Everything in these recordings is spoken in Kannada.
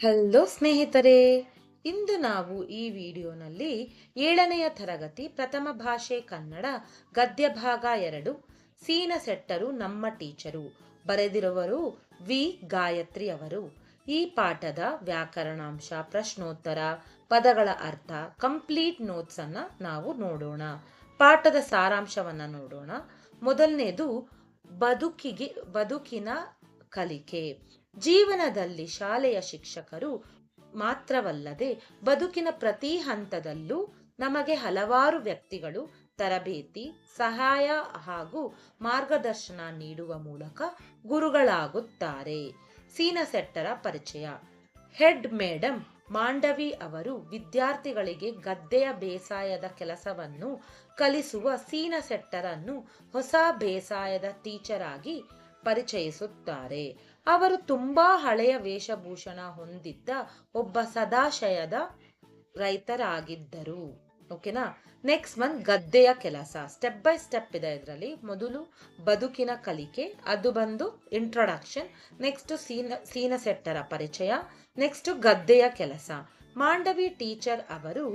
ಹಲೋ ಸ್ನೇಹಿತರೆ, ಇಂದು ನಾವು ಈ ವಿಡಿಯೋನಲ್ಲಿ 7ನೆಯ ತರಗತಿ ಪ್ರಥಮ ಭಾಷೆ ಕನ್ನಡ ಗದ್ಯ ಭಾಗ 2 ಸೀನ ಸೆಟ್ಟರು ನಮ್ಮ ಟೀಚರು ಬರೆದಿರುವರು ವಿ ಗಾಯತ್ರಿ ಅವರು. ಈ ಪಾಠದ ವ್ಯಾಕರಣಾಂಶ, ಪ್ರಶ್ನೋತ್ತರ, ಪದಗಳ ಅರ್ಥ, ಕಂಪ್ಲೀಟ್ ನೋಟ್ಸ್ ಅನ್ನ ನಾವು ನೋಡೋಣ. ಪಾಠದ ಸಾರಾಂಶವನ್ನ ನೋಡೋಣ. ಮೊದಲನೇದು ಬದುಕಿನ ಕಲಿಕೆ. ಜೀವನದಲ್ಲಿ ಶಾಲೆಯ ಶಿಕ್ಷಕರು ಮಾತ್ರವಲ್ಲದೆ ಬದುಕಿನ ಪ್ರತಿ ಹಂತದಲ್ಲೂ ನಮಗೆ ಹಲವಾರು ವ್ಯಕ್ತಿಗಳು ತರಬೇತಿ, ಸಹಾಯ ಹಾಗೂ ಮಾರ್ಗದರ್ಶನ ನೀಡುವ ಮೂಲಕ ಗುರುಗಳಾಗುತ್ತಾರೆ. ಸೀನ ಸೆಟ್ಟರ ಪರಿಚಯ. ಹೆಡ್ ಮೇಡಂ ಮಾಂಡವಿ ಅವರು ವಿದ್ಯಾರ್ಥಿಗಳಿಗೆ ಗದ್ದೆಯ ಬೇಸಾಯದ ಕೆಲಸವನ್ನು ಕಲಿಸುವ ಸೀನ ಸೆಟ್ಟರನ್ನು ಹೊಸ ಬೇಸಾಯದ ಟೀಚರ್ ಆಗಿ ಪರಿಚಯಿಸುತ್ತಾರೆ. ಅವರು ತುಂಬಾ ಹಳೆಯ ವೇಷಭೂಷಣ ಹೊಂದಿದ್ದ ಒಬ್ಬ ಸದಾಶಯದ ರೈತರಾಗಿದ್ದರು. ಓಕೆನಾ. ನೆಕ್ಸ್ಟ್ ಗದ್ದೆಯ ಕೆಲಸ. ಸ್ಟೆಪ್ ಬೈ ಸ್ಟೆಪ್ ಇದೆ ಇದರಲ್ಲಿ. ಮೊದಲು ಬದುಕಿನ ಕಲಿಕೆ, ಅದು ಬಂದು ಇಂಟ್ರೊಡಕ್ಷನ್. ನೆಕ್ಸ್ಟ್ ಸೀನ ಸೆಟ್ಟರ ಪರಿಚಯ. ನೆಕ್ಸ್ಟ್ ಗದ್ದೆಯ ಕೆಲಸ. ಮಾಂಡವಿ ಟೀಚರ್ ಅವರು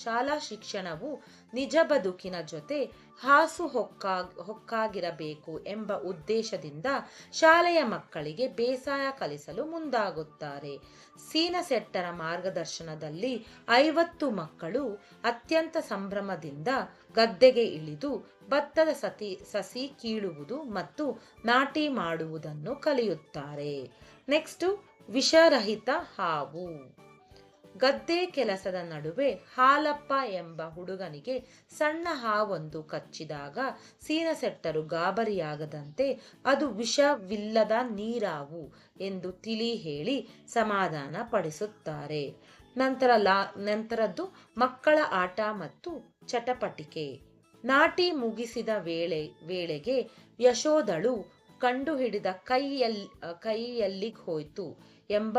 ಶಾಲಾ ಶಿಕ್ಷಣವು ನಿಜ ಬದುಕಿನ ಜೊತೆ ಹಾಸು ಹೊಕ್ಕಾಗಿರಬೇಕು ಎಂಬ ಉದ್ದೇಶದಿಂದ ಶಾಲೆಯ ಮಕ್ಕಳಿಗೆ ಬೇಸಾಯ ಕಲಿಸಲು ಮುಂದಾಗುತ್ತಾರೆ. ಸೀನ ಸೆಟ್ಟರ ಮಾರ್ಗದರ್ಶನದಲ್ಲಿ 50 ಮಕ್ಕಳು ಅತ್ಯಂತ ಸಂಭ್ರಮದಿಂದ ಗದ್ದೆಗೆ ಇಳಿದು ಭತ್ತದ ಸಸಿ ಕೀಳುವುದು ಮತ್ತು ನಾಟಿ ಮಾಡುವುದನ್ನು ಕಲಿಯುತ್ತಾರೆ. ನೆಕ್ಸ್ಟ್ ವಿಷರಹಿತ ಹಾವು. ಗದ್ದೆ ಕೆಲಸದ ನಡುವೆ ಹಾಲಪ್ಪ ಎಂಬ ಹುಡುಗನಿಗೆ ಸಣ್ಣ ಹಾವೊಂದು ಕಚ್ಚಿದಾಗ ಸೀನ ಸೆಟ್ಟರು ಗಾಬರಿಯಾಗದಂತೆ ಅದು ವಿಷವಿಲ್ಲದ ನೀರಾವು ಎಂದು ತಿಳಿ ಹೇಳಿ ಸಮಾಧಾನ ಪಡಿಸುತ್ತಾರೆ. ನಂತರದ್ದು ಮಕ್ಕಳ ಆಟ ಮತ್ತು ಚಟಪಟಿಕೆ. ನಾಟಿ ಮುಗಿಸಿದ ವೇಳೆಗೆ ಯಶೋದಳು ಕಂಡುಹಿಡಿದ ಕೈಯಲ್ಲಿಗೆ ಹೋಯ್ತು ಎಂಬ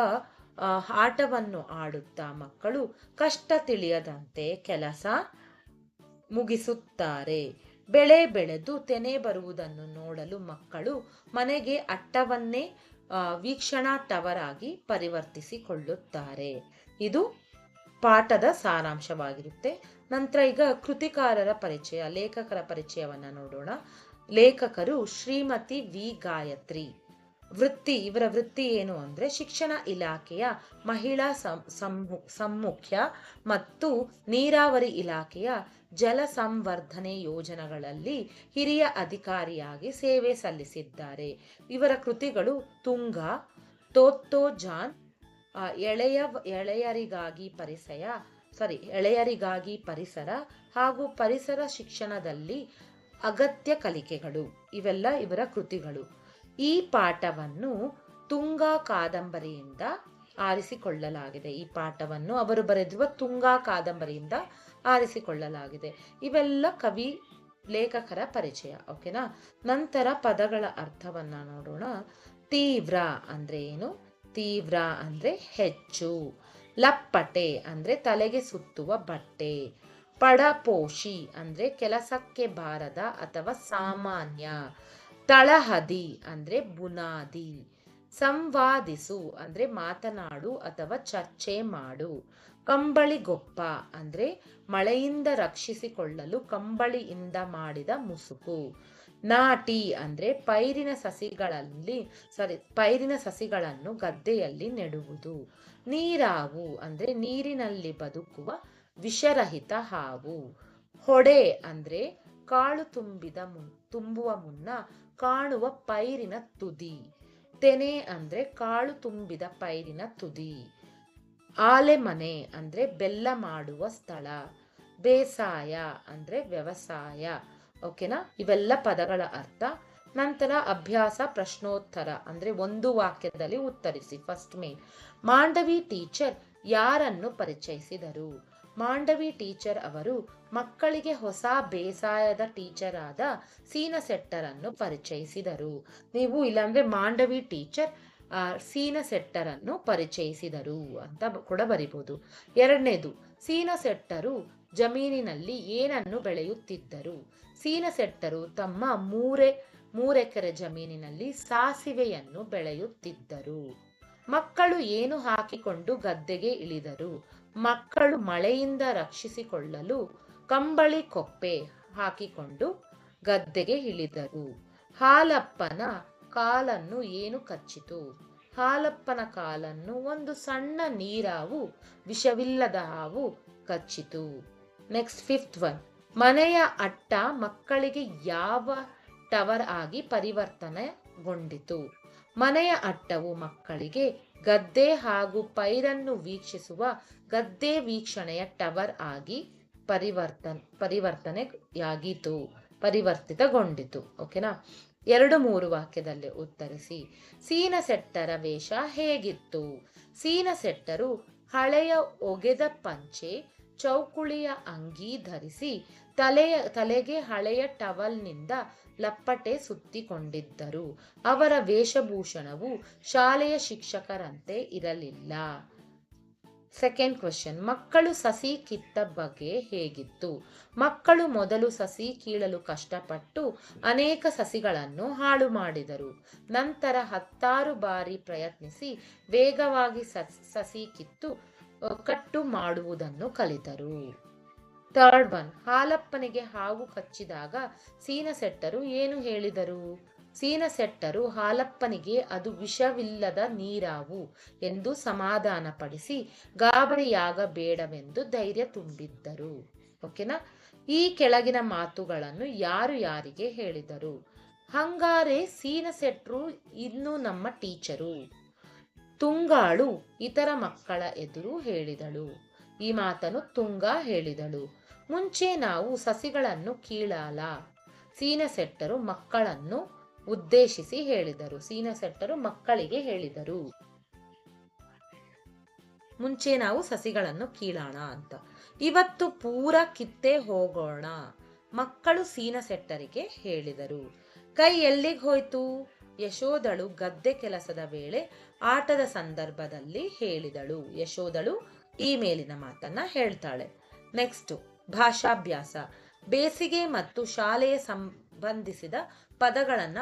ಆಟವನ್ನು ಆಡುತ್ತಾ ಮಕ್ಕಳು ಕಷ್ಟ ತಿಳಿಯದಂತೆ ಕೆಲಸ ಮುಗಿಸುತ್ತಾರೆ. ಬೆಳೆ ಬೆಳೆದು ತೆನೆ ಬರುವುದನ್ನು ನೋಡಲು ಮಕ್ಕಳು ಮನೆಗೆ ಅಟ್ಟವನ್ನೇ ವೀಕ್ಷಣಾ ಟವರ್ ಆಗಿ ಪರಿವರ್ತಿಸಿಕೊಳ್ಳುತ್ತಾರೆ. ಇದು ಪಾಠದ ಸಾರಾಂಶವಾಗಿರುತ್ತೆ. ನಂತರ ಈಗ ಕೃತಿಕಾರರ ಪರಿಚಯ, ಲೇಖಕರ ಪರಿಚಯವನ್ನ ನೋಡೋಣ. ಲೇಖಕರು ಶ್ರೀಮತಿ ವಿ ಗಾಯತ್ರಿ. ಇವರ ವೃತ್ತಿ ಏನು ಅಂದ್ರೆ ಶಿಕ್ಷಣ ಇಲಾಖೆಯ ಮಹಿಳಾ ಸಂಮುಖ್ಯ ಮತ್ತು ನೀರಾವರಿ ಇಲಾಖೆಯ ಜಲ ಸಂವರ್ಧನೆ ಯೋಜನೆಗಳಲ್ಲಿ ಹಿರಿಯ ಅಧಿಕಾರಿಯಾಗಿ ಸೇವೆ ಸಲ್ಲಿಸಿದ್ದಾರೆ. ಇವರ ಕೃತಿಗಳು ತುಂಗ, ತೋತ್ತೋ ಜಾನ್, ಎಳೆಯರಿಗಾಗಿ ಪರಿಸರ ಹಾಗೂ ಪರಿಸರ ಶಿಕ್ಷಣದಲ್ಲಿ ಅಗತ್ಯ ಕಲಿಕೆಗಳು, ಇವೆಲ್ಲ ಇವರ ಕೃತಿಗಳು. ಈ ಪಾಠವನ್ನು ತುಂಗಾ ಕಾದಂಬರಿಯಿಂದ ಆರಿಸಿಕೊಳ್ಳಲಾಗಿದೆ. ಈ ಪಾಠವನ್ನು ಅವರು ಬರೆದಿರುವ ತುಂಗಾ ಕಾದಂಬರಿಯಿಂದ ಆರಿಸಿಕೊಳ್ಳಲಾಗಿದೆ. ಇವೆಲ್ಲ ಲೇಖಕರ ಪರಿಚಯ. ಓಕೆನಾ. ನಂತರ ಪದಗಳ ಅರ್ಥವನ್ನ ನೋಡೋಣ. ತೀವ್ರ ಅಂದ್ರೆ ಏನು? ತೀವ್ರ ಅಂದ್ರೆ ಹೆಚ್ಚು. ಲಪ್ಪಟೆ ಅಂದ್ರೆ ತಲೆಗೆ ಸುತ್ತುವ ಬಟ್ಟೆ. ಪಡಪೋಷಿ ಅಂದ್ರೆ ಕೆಲಸಕ್ಕೆ ಬಾರದ ಅಥವಾ ಸಾಮಾನ್ಯ. ತಳಹದಿ ಅಂದ್ರೆ ಬುನಾದಿ. ಸಂವಾದಿಸು ಅಂದ್ರೆ ಮಾತನಾಡು ಅಥವಾ ಚರ್ಚೆ ಮಾಡು. ಕಂಬಳಿಗೊಪ್ಪ ಅಂದ್ರೆ ಮಳೆಯಿಂದ ರಕ್ಷಿಸಿಕೊಳ್ಳಲು ಕಂಬಳಿಯಿಂದ ಮಾಡಿದ ಮುಸುಕು. ನಾಟಿ ಅಂದ್ರೆ ಪೈರಿನ ಸಸಿಗಳನ್ನು ಗದ್ದೆಯಲ್ಲಿ ನೆಡುವುದು. ನೀರಾವು ಅಂದ್ರೆ ನೀರಿನಲ್ಲಿ ಬದುಕುವ ವಿಷರಹಿತ ಹಾವು. ಹೊಡೆ ಅಂದ್ರೆ ಕಾಳು ತುಂಬುವ ಮುನ್ನ ಕಾಣುವ ಪೈರಿನ ತುದಿ. ತೆನೆ ಅಂದ್ರೆ ಕಾಳು ತುಂಬಿದ ಪೈರಿನ ತುದಿ. ಆಲೆಮನೆ ಅಂದ್ರೆ ಬೆಲ್ಲ ಮಾಡುವ ಸ್ಥಳ. ಬೇಸಾಯ ಅಂದ್ರೆ ವ್ಯವಸಾಯ. ಓಕೆನಾ. ಇವೆಲ್ಲ ಪದಗಳ ಅರ್ಥ. ನಂತರ ಅಭ್ಯಾಸ, ಪ್ರಶ್ನೋತ್ತರ ಅಂದ್ರೆ ಒಂದು ವಾಕ್ಯದಲ್ಲಿ ಉತ್ತರಿಸಿ. First main. ಮಾಂಡವಿ ಟೀಚರ್ ಯಾರನ್ನು ಪರಿಚಯಿಸಿದರು? ಮಾಂಡವಿ ಟೀಚರ್ ಅವರು ಮಕ್ಕಳಿಗೆ ಹೊಸ ಬೇಸಾಯದ ಟೀಚರ್ ಆದ ಸೀನ ಸೆಟ್ಟರನ್ನು ಪರಿಚಯಿಸಿದರು. ನೀವು ಇಲ್ಲಾಂದ್ರೆ ಮಾಂಡವಿ ಟೀಚರ್ ಸೀನ ಸೆಟ್ಟರನ್ನು ಪರಿಚಯಿಸಿದರು ಅಂತ ಕೂಡ ಬರಿಬಹುದು. ಎರಡನೇದು, ಸೀನ ಸೆಟ್ಟರು ಜಮೀನಿನಲ್ಲಿ ಏನನ್ನು ಬೆಳೆಯುತ್ತಿದ್ದರು? ಸೀನ ಸೆಟ್ಟರು ತಮ್ಮ 3 ಎಕರೆ ಜಮೀನಿನಲ್ಲಿ ಸಾಸಿವೆಯನ್ನು ಬೆಳೆಯುತ್ತಿದ್ದರು. ಮಕ್ಕಳು ಏನು ಹಾಕಿಕೊಂಡು ಗದ್ದೆಗೆ ಇಳಿದರು. ಮಕ್ಕಳು ಮಳೆಯಿಂದ ರಕ್ಷಿಸಿಕೊಳ್ಳಲು ಕಂಬಳಿ ಕೊಪ್ಪೆ ಹಾಕಿಕೊಂಡು ಗದ್ದೆಗೆ ಇಳಿದರು. ಹಾಲಪ್ಪನ ಕಾಲನ್ನು ಏನು ಕಚ್ಚಿತು. ಹಾಲಪ್ಪನ ಕಾಲನ್ನು ಒಂದು ಸಣ್ಣ ನೀರಾವು, ವಿಷವಿಲ್ಲದ ಹಾವು ಕಚ್ಚಿತು. Next fifth one. ಮನೆಯ ಅಟ್ಟ ಮಕ್ಕಳಿಗೆ ಯಾವ ಟವರ್ ಆಗಿ ಪರಿವರ್ತನೆಗೊಂಡಿತು. ಮನೆಯ ಅಟ್ಟವು ಮಕ್ಕಳಿಗೆ ಗದ್ದೆ ಹಾಗೂ ಪೈರನ್ನು ವೀಕ್ಷಿಸುವ ಗದ್ದೆ ವೀಕ್ಷಣೆಯ ಟವರ್ ಆಗಿ ಪರಿವರ್ತಿತಗೊಂಡಿತು. ಓಕೆನಾ. 2-3 ವಾಕ್ಯದಲ್ಲಿ ಉತ್ತರಿಸಿ. ಸೀನಸೆಟ್ಟರ ವೇಷ ಹೇಗಿತ್ತು. ಸೀನಸೆಟ್ಟರು ಹಳೆಯ ಒಗೆದ ಪಂಚೆ, ಚೌಕುಳಿಯ ಅಂಗಿ ಧರಿಸಿ ತಲೆಗೆ ಹಳೆಯ ಟವಲ್ನಿಂದ ಲಪ್ಪಟೆ ಸುತ್ತಿಕೊಂಡಿದ್ದರು. ಅವರ ವೇಷಭೂಷಣವು ಶಾಲೆಯ ಶಿಕ್ಷಕರಂತೆ ಇರಲಿಲ್ಲ. Second question. ಮಕ್ಕಳು ಸಸಿ ಕಿತ್ತ ಬಗೆ ಹೇಗಿತ್ತು. ಮಕ್ಕಳು ಮೊದಲು ಸಸಿ ಕೀಳಲು ಕಷ್ಟಪಟ್ಟು ಅನೇಕ ಸಸಿಗಳನ್ನು ಹಾಳು ಮಾಡಿದರು. ನಂತರ 10 ಬಾರಿ ಪ್ರಯತ್ನಿಸಿ ವೇಗವಾಗಿ ಸಸಿ ಕಿತ್ತು ಕಟ್ಟು ಮಾಡುವುದನ್ನು ಕಲಿತರು. Third one. ಹಾಲಪ್ಪನಿಗೆ ಹಾವು ಕಚ್ಚಿದಾಗ ಸೀನಸೆಟ್ಟರು ಏನು ಹೇಳಿದರು. ಸೀನಸೆಟ್ಟರು ಹಾಲಪ್ಪನಿಗೆ ಅದು ವಿಷವಿಲ್ಲದ ನೀರಾವು ಎಂದು ಸಮಾಧಾನಪಡಿಸಿ ಗಾಬರಿಯಾಗಬೇಡವೆಂದು ಧೈರ್ಯ ತುಂಬಿದ್ದರು. ಓಕೆನಾ. ಈ ಕೆಳಗಿನ ಮಾತುಗಳನ್ನು ಯಾರು ಯಾರಿಗೆ ಹೇಳಿದರು. ಹಂಗಾರೆ ಸೀನಸೆಟ್ರು ಇನ್ನು ನಮ್ಮ ಟೀಚರು. ತುಂಗಾಳು ಇತರ ಮಕ್ಕಳ ಎದುರು ಹೇಳಿದಳು. ಈ ಮಾತನ್ನು ತುಂಗ ಹೇಳಿದಳು. ಮುಂಚೆ ನಾವು ಸಸಿಗಳನ್ನು ಕೀಳಲ್ಲ. ಸೀನಸೆಟ್ಟರು ಮಕ್ಕಳನ್ನು ಉದ್ದೇಶಿಸಿ ಹೇಳಿದರು. ಸೀನಸೆಟ್ಟರು ಮಕ್ಕಳಿಗೆ ಹೇಳಿದರು, ಮುಂಚೆ ನಾವು ಸಸಿಗಳನ್ನು ಕೀಳೋಣ ಅಂತ. ಇವತ್ತು ಪೂರ ಕಿತ್ತೇ ಹೋಗೋಣ. ಮಕ್ಕಳು ಸೀನಸೆಟ್ಟರಿಗೆ ಹೇಳಿದರು. ಕೈ ಎಲ್ಲಿಗೆ ಹೋಯ್ತು. ಯಶೋದಳು ಗದ್ದೆ ಕೆಲಸದ ವೇಳೆ ಆಟದ ಸಂದರ್ಭದಲ್ಲಿ ಹೇಳಿದಳು. ಯಶೋದಳು ಈ ಮೇಲಿನ ಮಾತನ್ನ ಹೇಳ್ತಾಳೆ. ನೆಕ್ಸ್ಟ್ ಭಾಷಾಭ್ಯಾಸ. ಬೇಸಿಗೆ ಮತ್ತು ಶಾಲೆಯ ಸಂಬಂಧಿಸಿದ ಪದಗಳನ್ನ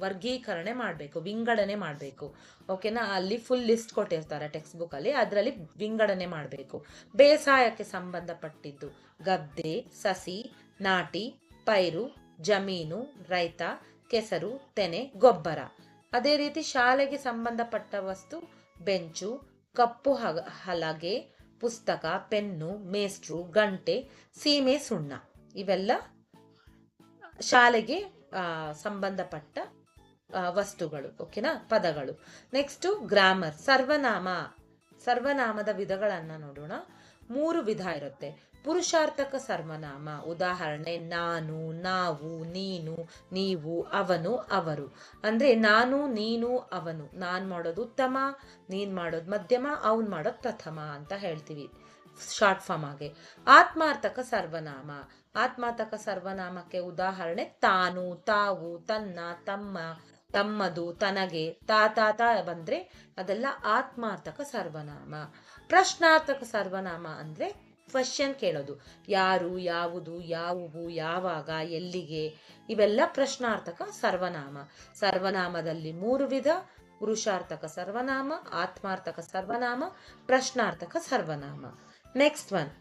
ವರ್ಗೀಕರಣೆ ಮಾಡಬೇಕು, ವಿಂಗಡಣೆ ಮಾಡಬೇಕು. ಓಕೆನಾ. ಅಲ್ಲಿ ಫುಲ್ ಲಿಸ್ಟ್ ಕೊಟ್ಟಿರ್ತಾರೆ ಟೆಕ್ಸ್ಟ್ ಬುಕ್ ಅಲ್ಲಿ, ಅದರಲ್ಲಿ ವಿಂಗಡಣೆ ಮಾಡಬೇಕು. ಬೇಸಾಯಕ್ಕೆ ಸಂಬಂಧಪಟ್ಟಿದ್ದು ಗದ್ದೆ, ಸಸಿ, ನಾಟಿ, ಪೈರು, ಜಮೀನು, ರೈತ, ಕೆಸರು, ತೆನೆ, ಗೊಬ್ಬರ. ಅದೇ ರೀತಿ ಶಾಲೆಗೆ ಸಂಬಂಧಪಟ್ಟ ವಸ್ತು ಬೆಂಚು, ಕಪ್ಪು ಹಲಗೆ, ಪುಸ್ತಕ, ಪೆನ್ನು, ಮೇಸ್ಟ್ರು, ಗಂಟೆ, ಸೀಮೆ, ಸುಣ್ಣ. ಇವೆಲ್ಲ ಶಾಲೆಗೆ ಸಂಬಂಧಪಟ್ಟ ವಸ್ತುಗಳು. ಓಕೆನಾ, ಪದಗಳು. Next grammar. ಸರ್ವನಾಮದ ವಿಧಗಳನ್ನ ನೋಡೋಣ. 3 ವಿಧ ಇರುತ್ತೆ. ಪುರುಷಾರ್ಥಕ ಸರ್ವನಾಮ. ಉದಾಹರಣೆ ನಾನು, ನಾವು, ನೀನು, ನೀವು, ಅವನು, ಅವರು. ಅಂದ್ರೆ ನಾನು, ನೀನು, ಅವನು. ನಾನ್ ಮಾಡೋದು ಉತ್ತಮ, ನೀನ್ ಮಾಡೋದು ಮಧ್ಯಮ, ಅವನ್ ಮಾಡೋದು ಪ್ರಥಮ ಅಂತ ಹೇಳ್ತೀವಿ ಶಾರ್ಟ್ ಫಾರ್ಮ್ ಆಗಿ. ಆತ್ಮಾರ್ಥಕ ಸರ್ವನಾಮ. ಆತ್ಮಾರ್ಥಕ ಸರ್ವನಾಮಕ್ಕೆ ಉದಾಹರಣೆ ತಾನು, ತಾವು, ತನ್ನ, ತಮ್ಮ, ತಮ್ಮದು, ತನಗೆ, ತಾತ ಬಂದ್ರೆ ಅದೆಲ್ಲ ಆತ್ಮಾರ್ಥಕ ಸರ್ವನಾಮ. ಪ್ರಶ್ನಾರ್ಥಕ ಸರ್ವನಾಮ ಅಂದ್ರೆ ಕ್ವಶನ್ ಕೇಳೋದು. ಯಾರು, ಯಾವುದು, ಯಾವುವು, ಯಾವಾಗ, ಎಲ್ಲಿಗೆ. ಇವೆಲ್ಲ ಪ್ರಶ್ನಾರ್ಥಕ ಸರ್ವನಾಮ. ಸರ್ವನಾಮದಲ್ಲಿ 3 ವಿಧ. ಪುರುಷಾರ್ಥಕ ಸರ್ವನಾಮ, ಆತ್ಮಾರ್ಥಕ ಸರ್ವನಾಮ, ಪ್ರಶ್ನಾರ್ಥಕ ಸರ್ವನಾಮ. Next one.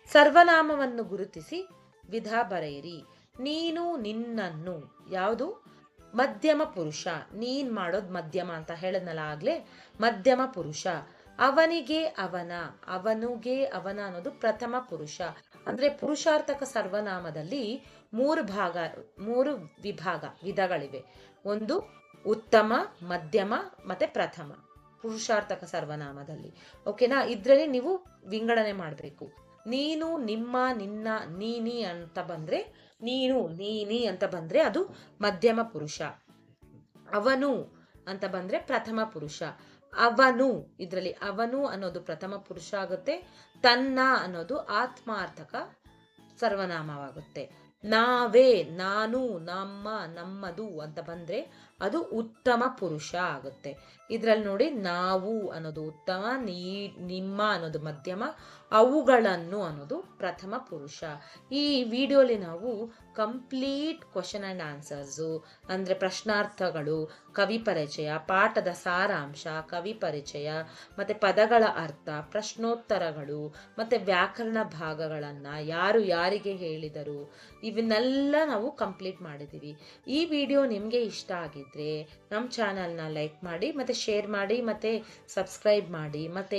ಸರ್ವನಾಮವನ್ನು ಗುರುತಿಸಿ ವಿಧ ಬರೆಯಿರಿ. ನೀನು, ನಿನ್ನನ್ನು. ಯಾವುದು ಮಧ್ಯಮ ಪುರುಷ. ನೀನ್ ಮಾಡೋದು ಮಧ್ಯಮ ಅಂತ ಹೇಳದ್ನಲ್ಲ ಆಗ್ಲೇ, ಮಧ್ಯಮ ಪುರುಷ. ಅವನಿಗೆ, ಅವನ, ಅವನುಗೆ, ಅವನ ಅನ್ನೋದು ಪ್ರಥಮ ಪುರುಷ. ಅಂದ್ರೆ ಪುರುಷಾರ್ಥಕ ಸರ್ವನಾಮದಲ್ಲಿ 3 ವಿಧಗಳಿವೆ. ಒಂದು ಉತ್ತಮ, ಮಧ್ಯಮ ಮತ್ತೆ ಪ್ರಥಮ ಪುರುಷಾರ್ಥಕ ಸರ್ವನಾಮದಲ್ಲಿ. ಓಕೆನಾ. ಇದ್ರಲ್ಲಿ ನೀವು ವಿಂಗಡಣೆ ಮಾಡಬೇಕು. ನೀನು, ನಿಮ್ಮ, ನಿನ್ನ, ನೀನಿ ಅಂತ ಬಂದ್ರೆ, ನೀನು, ನೀನಿ ಅಂತ ಬಂದ್ರೆ ಅದು ಮಧ್ಯಮ ಪುರುಷ. ಅವನು ಅಂತ ಬಂದ್ರೆ ಪ್ರಥಮ ಪುರುಷ. ಅವನು, ಇದರಲ್ಲಿ ಅವನು ಅನ್ನೋದು ಪ್ರಥಮ ಪುರುಷ ಆಗುತ್ತೆ. ತನ್ನ ಅನ್ನೋದು ಆತ್ಮಾರ್ಥಕ ಸರ್ವನಾಮವಾಗುತ್ತೆ. ನಾವೇ, ನಾನು, ನಮ್ಮ, ನಮ್ಮದು ಅಂತ ಬಂದ್ರೆ ಅದು ಉತ್ತಮ ಪುರುಷ ಆಗುತ್ತೆ. ಇದರಲ್ಲಿ ನೋಡಿ, ನಾವು ಅನ್ನೋದು ಉತ್ತಮ, ನಿಮ್ಮ ಅನ್ನೋದು ಮಧ್ಯಮ, ಅವುಗಳನ್ನು ಅನ್ನೋದು ಪ್ರಥಮ ಪುರುಷ. ಈ ವಿಡಿಯೋಲಿ ನಾವು ಕಂಪ್ಲೀಟ್ ಕ್ವಶನ್ ಆ್ಯಂಡ್ ಆನ್ಸರ್ಸು ಅಂದರೆ ಪ್ರಶ್ನಾರ್ಥಗಳು, ಕವಿ ಪರಿಚಯ, ಪಾಠದ ಸಾರಾಂಶ, ಕವಿ ಪರಿಚಯ, ಮತ್ತು ಪದಗಳ ಅರ್ಥ, ಪ್ರಶ್ನೋತ್ತರಗಳು, ಮತ್ತು ವ್ಯಾಕರಣ ಭಾಗಗಳನ್ನು ಯಾರು ಯಾರಿಗೆ ಹೇಳಿದರು, ಇವನ್ನೆಲ್ಲ ನಾವು ಕಂಪ್ಲೀಟ್ ಮಾಡಿದ್ದೀವಿ. ಈ ವಿಡಿಯೋ ನಿಮಗೆ ಇಷ್ಟ ಆಗಿದ್ದರೆ ನಮ್ಮ ಚಾನಲ್ನ ಲೈಕ್ ಮಾಡಿ, ಮತ್ತು ಶೇರ್ ಮಾಡಿ, ಮತ್ತು ಸಬ್ಸ್ಕ್ರೈಬ್ ಮಾಡಿ, ಮತ್ತು